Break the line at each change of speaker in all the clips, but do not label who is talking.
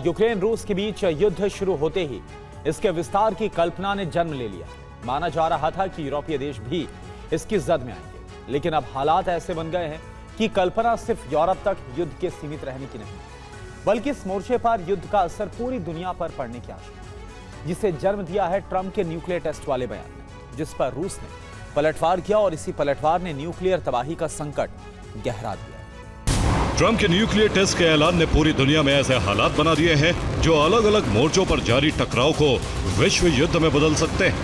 Ukraine रूस के बीच युद्ध शुरू होते ही इसके विस्तार की कल्पना ने जन्म ले लिया। माना जा रहा था कि यूरोपीय देश भी इसकी जद में आएंगे, लेकिन अब हालात ऐसे बन गए हैं कि कल्पना सिर्फ यूरोप तक युद्ध के सीमित रहने की नहीं, बल्कि इस मोर्चे पर युद्ध का असर पूरी दुनिया पर पड़ने की आशंका, जिसे जन्म दिया है ट्रंप के न्यूक्लियर टेस्ट वाले बयान ने, जिस पर रूस ने पलटवार किया और इसी पलटवार ने न्यूक्लियर तबाही का संकट गहरा दिया।
ट्रंप के न्यूक्लियर टेस्ट के ऐलान ने पूरी दुनिया में ऐसे हालात बना दिए हैं जो अलग अलग मोर्चों पर जारी टकराव को विश्व युद्ध में बदल सकते हैं।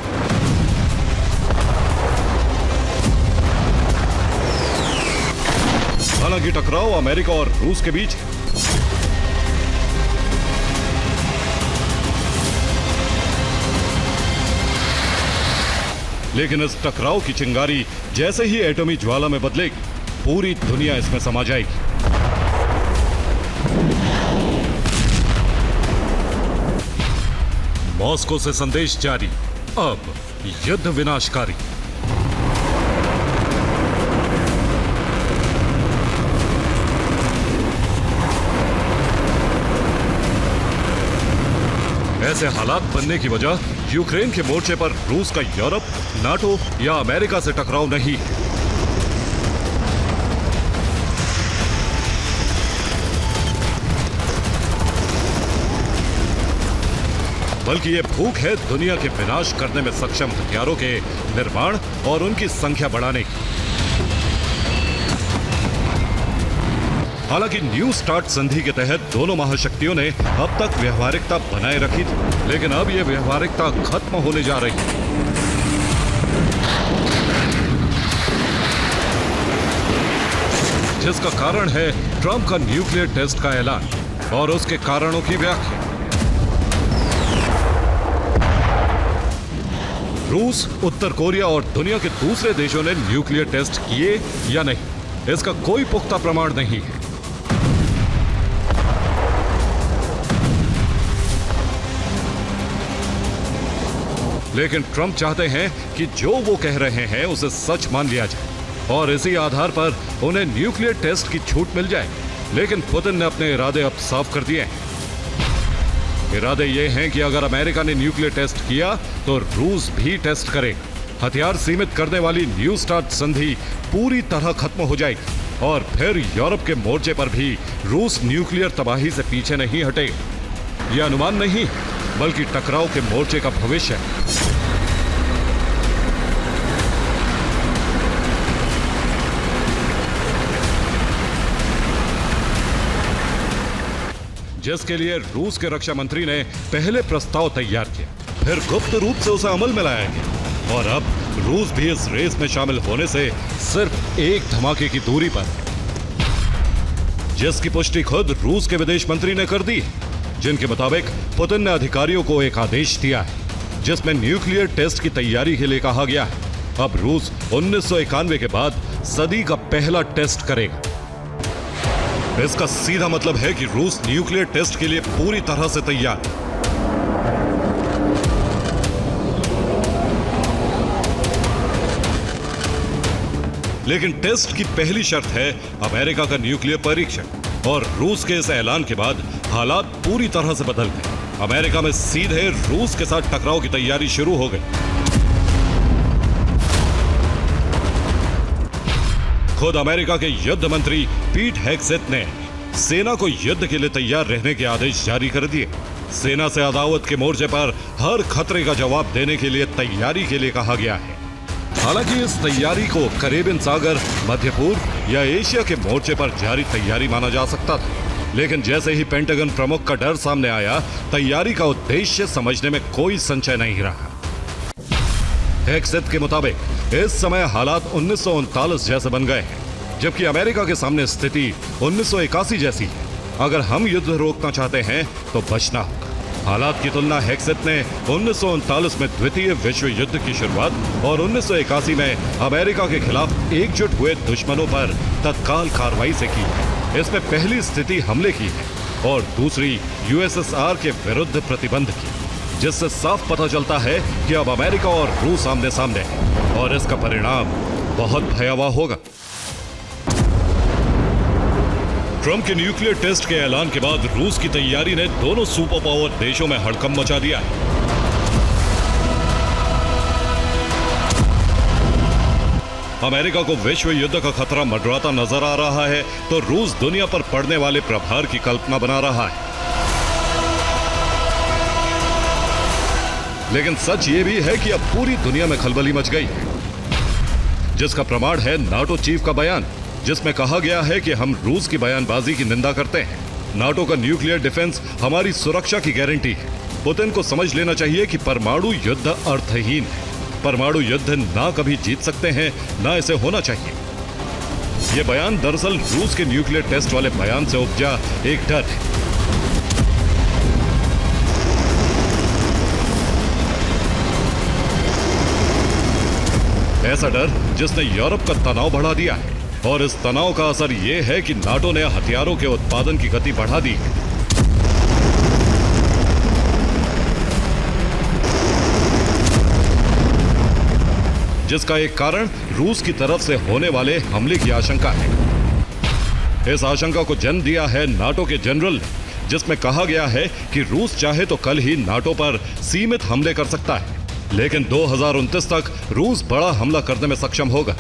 हालांकि टकराव अमेरिका और रूस के बीच लेकिन इस टकराव की चिंगारी जैसे ही एटॉमी ज्वाला में बदलेगी, पूरी दुनिया इसमें समा जाएगी। मॉस्को से संदेश जारी, अब युद्ध विनाशकारी। ऐसे हालात बनने की वजह यूक्रेन के मोर्चे पर रूस का यूरोप, नाटो या अमेरिका से टकराव नहीं है, बल्कि ये भूख है दुनिया के विनाश करने में सक्षम हथियारों के निर्माण और उनकी संख्या बढ़ाने की। हालांकि न्यू स्टार्ट संधि के तहत दोनों महाशक्तियों ने अब तक व्यवहारिकता बनाए रखी थी, लेकिन अब यह व्यवहारिकता खत्म होने जा रही है। जिसका कारण है ट्रंप का न्यूक्लियर टेस्ट का ऐलान और उसके कारणों की व्याख्या। रूस, उत्तर कोरिया और दुनिया के दूसरे देशों ने न्यूक्लियर टेस्ट किए या नहीं, इसका कोई पुख्ता प्रमाण नहीं है। लेकिन ट्रंप चाहते हैं कि जो वो कह रहे हैं उसे सच मान लिया जाए और इसी आधार पर उन्हें न्यूक्लियर टेस्ट की छूट मिल जाए। लेकिन पुतिन ने अपने इरादे अब साफ कर दिए हैं। इरादे ये हैं कि अगर अमेरिका ने न्यूक्लियर टेस्ट किया तो रूस भी टेस्ट करेगा। हथियार सीमित करने वाली न्यू स्टार्ट संधि पूरी तरह खत्म हो जाएगी और फिर यूरोप के मोर्चे पर भी रूस न्यूक्लियर तबाही से पीछे नहीं हटेगा। यह अनुमान नहीं, बल्कि टकराव के मोर्चे का भविष्य है। जिसके लिए रूस के रक्षा मंत्री ने पहले प्रस्ताव तैयार किया, फिर गुप्त रूप से उसे अमल में लाया गया और अब रूस भी इस रेस में शामिल होने से सिर्फ एक धमाके की दूरी पर है, जिसकी पुष्टि खुद रूस के विदेश मंत्री ने कर दी, जिनके मुताबिक पुतिन ने अधिकारियों को एक आदेश दिया है जिसमें न्यूक्लियर टेस्ट की तैयारी के लिए कहा गया है। अब रूस 1991 के बाद सदी का पहला टेस्ट करेगा। इसका सीधा मतलब है कि रूस न्यूक्लियर टेस्ट के लिए पूरी तरह से तैयार है। लेकिन टेस्ट की पहली शर्त है अमेरिका का न्यूक्लियर परीक्षण और रूस के इस ऐलान के बाद हालात पूरी तरह से बदल गए। अमेरिका में सीधे रूस के साथ टकराव की तैयारी शुरू हो गई। खुद अमेरिका के युद्ध मंत्री पीट हेग्सेथ ने सेना को युद्ध के लिए तैयार रहने के आदेश जारी कर दिए। सेना से अदावत के मोर्चे पर हर खतरे का जवाब देने के लिए तैयारी के लिए कहा गया है। हालांकि इस तैयारी को कैरेबियन सागर, मध्य पूर्व या एशिया के मोर्चे पर जारी तैयारी माना जा सकता था, लेकिन जैसे ही पेंटागन प्रमुख का डर सामने आया, तैयारी का उद्देश्य समझने में कोई संशय नहीं रहा। हेग्सेथ के मुताबिक इस समय हालात 1939 जैसे बन गए हैं, जबकि अमेरिका के सामने स्थिति 1981 जैसी है। अगर हम युद्ध रोकना चाहते हैं तो बचना होगा। हालात की तुलना हेग्सेथ ने 1939 में द्वितीय विश्व युद्ध की शुरुआत और 1981 में अमेरिका के खिलाफ एकजुट हुए दुश्मनों पर तत्काल कार्रवाई से की। इसमें पहली स्थिति हमले की है और दूसरी यूएसएसआर के विरुद्ध प्रतिबंध की, जिससे साफ पता चलता है कि अब अमेरिका और रूस आमने सामने है और इसका परिणाम बहुत भयावह होगा। ट्रंप के न्यूक्लियर टेस्ट के ऐलान के बाद रूस की तैयारी ने दोनों सुपर पावर देशों में हड़कंप मचा दिया है। अमेरिका को विश्व युद्ध का खतरा मंडराता नजर आ रहा है, तो रूस दुनिया पर पड़ने वाले प्रभार की कल्पना बना रहा है। लेकिन सच ये भी है कि अब पूरी दुनिया में खलबली मच गई है, जिसका प्रमाण है नाटो चीफ का बयान, जिसमें कहा गया है कि हम रूस की बयानबाजी की निंदा करते हैं। नाटो का न्यूक्लियर डिफेंस हमारी सुरक्षा की गारंटी है। पुतिन को समझ लेना चाहिए कि परमाणु युद्ध अर्थहीन है। परमाणु युद्ध ना कभी जीत सकते हैं, ना इसे होना चाहिए। यह बयान दरअसल रूस के न्यूक्लियर टेस्ट वाले बयान से उपजा एक डर है। ऐसा डर जिसने यूरोप का तनाव बढ़ा दिया है, और इस तनाव का असर यह है कि नाटो ने हथियारों के उत्पादन की गति बढ़ा दी है। जिसका एक कारण रूस की तरफ से होने वाले हमले की आशंका है। इस आशंका को जन्म दिया है नाटो के जनरल ने, जिसमें कहा गया है कि रूस चाहे तो कल ही नाटो पर सीमित हमले कर सकता है, लेकिन 2029 तक रूस बड़ा हमला करने में सक्षम होगा।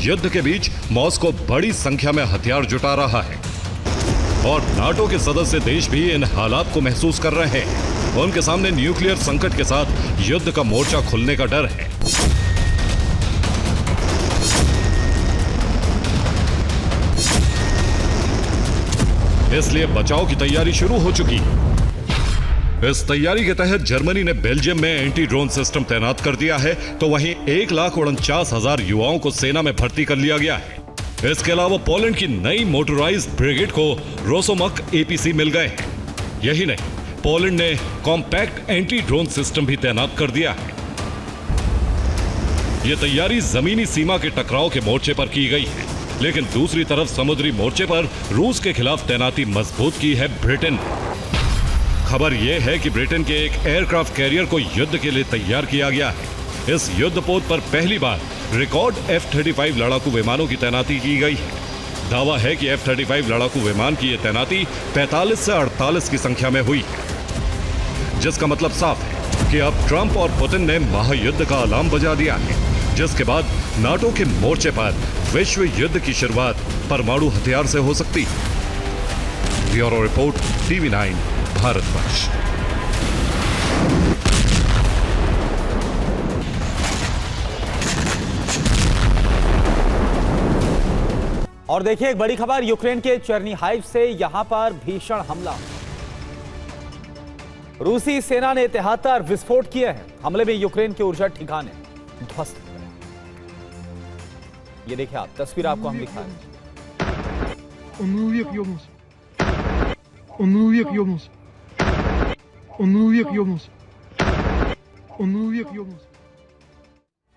युद्ध के बीच मॉस्को बड़ी संख्या में हथियार जुटा रहा है, और नाटो के सदस्य देश भी इन हालात को महसूस कर रहे हैं। उनके सामने न्यूक्लियर संकट के साथ युद्ध का मोर्चा खुलने का डर है। इसलिए बचाव की तैयारी शुरू हो चुकी है। इस तैयारी के तहत जर्मनी ने बेल्जियम में एंटी ड्रोन सिस्टम तैनात कर दिया है, तो वहीं 1,49,000 युवाओं को सेना में भर्ती कर लिया गया है। इसके अलावा पोलैंड की नई मोटराइज्ड ब्रिगेड को रोसोमक एपीसी मिल गए हैं। यही नहीं, पोलैंड ने कॉम्पैक्ट एंटी ड्रोन सिस्टम भी तैनात कर दिया है। यह तैयारी जमीनी सीमा के टकराव के मोर्चे पर की गई है, लेकिन दूसरी तरफ समुद्री मोर्चे पर रूस के खिलाफ तैनाती मजबूत की है ब्रिटेन ने। खबर यह है कि ब्रिटेन के एक एयरक्राफ्ट कैरियर को युद्ध के लिए तैयार किया गया है। इस युद्धपोत पर पहली बार रिकॉर्ड F-35 लड़ाकू विमानों की तैनाती की गई है। दावा है कि F-35 लड़ाकू विमान की यह तैनाती 45 से 48 की संख्या में हुई है, जिसका मतलब साफ है कि अब ट्रंप और पुतिन ने महायुद्ध का अलार्म बजा दिया है, जिसके बाद नाटो के मोर्चे पर विश्व युद्ध की शुरुआत परमाणु हथियार से हो सकती है। Bureau report, TV9 Bharatvarsh.
और देखिए एक बड़ी खबर यूक्रेन के चेर्निहाइव से, यहां पर भीषण हमला। रूसी सेना ने 73 विस्फोट किए हैं। हमले में यूक्रेन के ऊर्जा ठिकाने ध्वस्त हो गए। ये देखिए आप तस्वीर, आपको हम दिखा रहे हैं।
Он век ёбнулся.